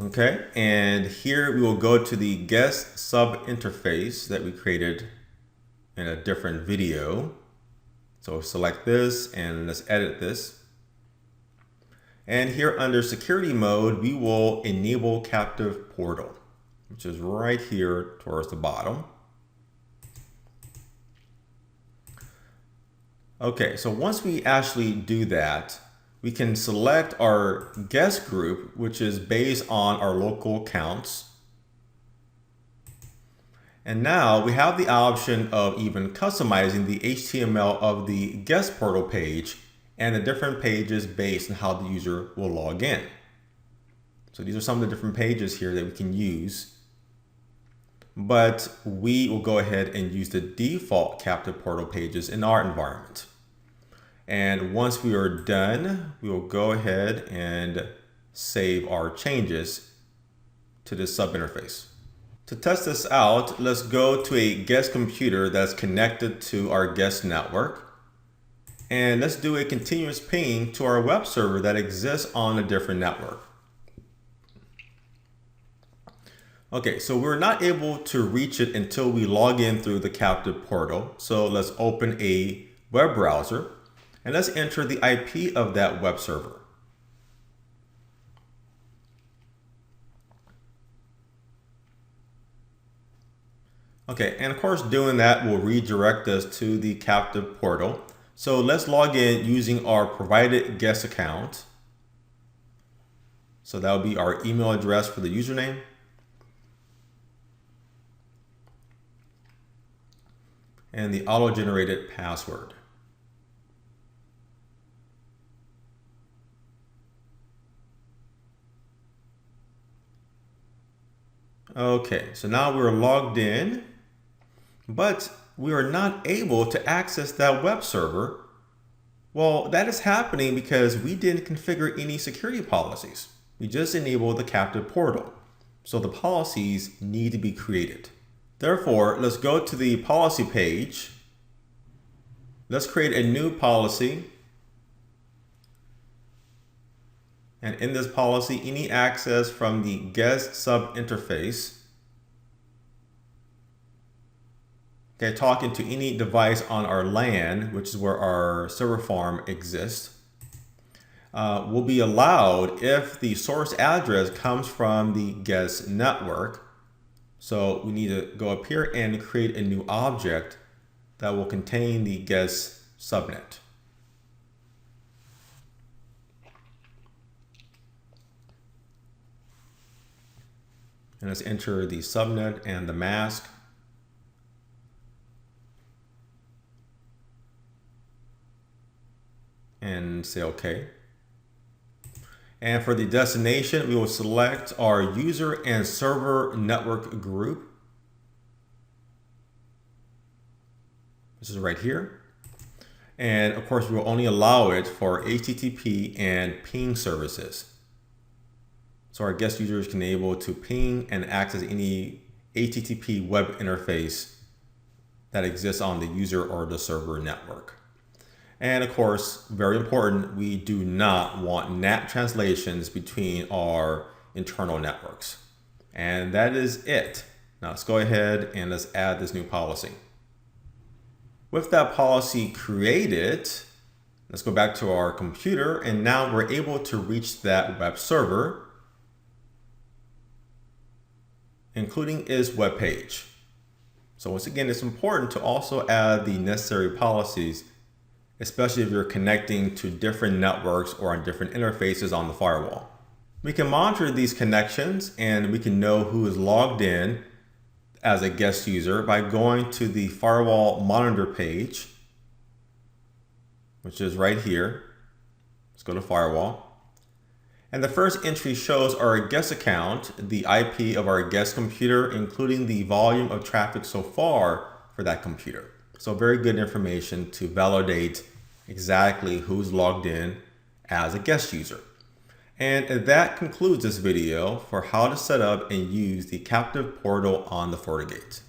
Okay, and here we will go to the guest sub interface that we created in a different video. So select this and let's edit this. And here under security mode, we will enable captive portal, which is right here towards the bottom. Okay, so once we actually do that, we can select our guest group, which is based on our local counts. And now we have the option of even customizing the HTML of the guest portal page and the different pages based on how the user will log in. So these are some of the different pages here that we can use. But we will go ahead and use the default captive portal pages in our environment. And once we are done, we will go ahead and save our changes to this sub interface. To test this out, let's go to a guest computer that's connected to our guest network. And let's do a continuous ping to our web server that exists on a different network. Okay, so we're not able to reach it until we log in through the captive portal. So let's open a web browser and let's enter the IP of that web server. Okay, and of course doing that will redirect us to the captive portal. So let's log in using our provided guest account. So that will be our email address for the username. And the auto-generated password. Okay, so now we're logged in, but we are not able to access that web server. Well, that is happening because we didn't configure any security policies. We just enabled the captive portal. So the policies need to be created. Therefore, let's go to the policy page. Let's create a new policy. And in this policy, any access from the guest sub interface, okay, talking to any device on our LAN, which is where our server farm exists, will be allowed if the source address comes from the guest network. So we need to go up here and create a new object that will contain the guest subnet. And let's enter the subnet and the mask. And say OK. And for the destination, we will select our user and server network group. This is right here. And of course, we will only allow it for HTTP and ping services. So our guest users can be able to ping and access any HTTP web interface that exists on the user or the server network. And of course, very important, we do not want NAT translations between our internal networks. And that is it. Now let's go ahead and let's add this new policy. With that policy created, let's go back to our computer, and now we're able to reach that web server, including its web page. So once again, it's important to also add the necessary policies, especially if you're connecting to different networks or on different interfaces on the firewall. We can monitor these connections and we can know who is logged in as a guest user by going to the firewall monitor page, which is right here. Let's go to firewall. And the first entry shows our guest account, the IP of our guest computer, including the volume of traffic so far for that computer. So very good information to validate exactly who's logged in as a guest user. And that concludes this video for how to set up and use the captive portal on the FortiGate.